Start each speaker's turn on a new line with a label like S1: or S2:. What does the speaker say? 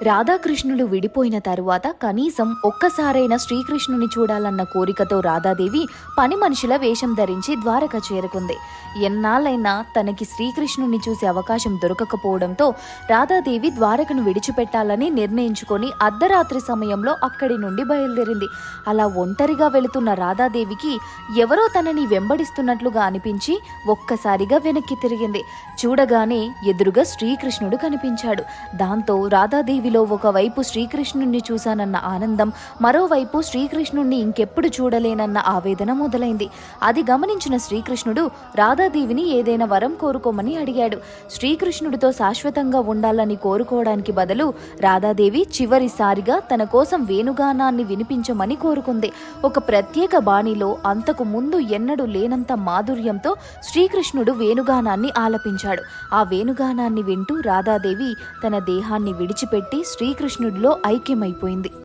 S1: రాధాకృష్ణులు విడిపోయిన తరువాత కనీసం ఒక్కసారైనా శ్రీకృష్ణుని చూడాలన్న కోరికతో రాధాదేవి పని మనుషుల వేషం ధరించి ద్వారక చేరుకుంది. ఎన్నాళ్ళైనా తనకి శ్రీకృష్ణుని చూసే అవకాశం దొరకకపోవడంతో రాధాదేవి ద్వారకను విడిచిపెట్టాలని నిర్ణయించుకొని అర్ధరాత్రి సమయంలో అక్కడి నుండి బయలుదేరింది. అలా ఒంటరిగా వెళుతున్న రాధాదేవికి ఎవరో తనని వెంబడిస్తున్నట్లుగా అనిపించి ఒక్కసారిగా వెనక్కి తిరిగింది. చూడగానే ఎదురుగా శ్రీకృష్ణుడు కనిపించాడు. దాంతో రాధాదేవి ఒకవైపు శ్రీకృష్ణుణ్ణి చూశానన్న ఆనందం, మరోవైపు శ్రీకృష్ణుణ్ణి ఇంకెప్పుడు చూడలేనన్న ఆవేదన మొదలైంది. అది గమనించిన శ్రీకృష్ణుడు రాధాదేవిని ఏదైనా వరం కోరుకోమని అడిగాడు. శ్రీకృష్ణుడితో శాశ్వతంగా ఉండాలని కోరుకోవడానికి బదులు రాధాదేవి చివరిసారిగా తన కోసం వేణుగానాన్ని వినిపించమని కోరుకుంది. ఒక ప్రత్యేక బాణిలో అంతకు ముందు ఎన్నడూ లేనంత మాధుర్యంతో శ్రీకృష్ణుడు వేణుగానాన్ని ఆలపించాడు. ఆ వేణుగానాన్ని వింటూ రాధాదేవి తన దేహాన్ని విడిచిపెట్టి శ్రీకృష్ణుడిలో ఐక్యమైపోయింది.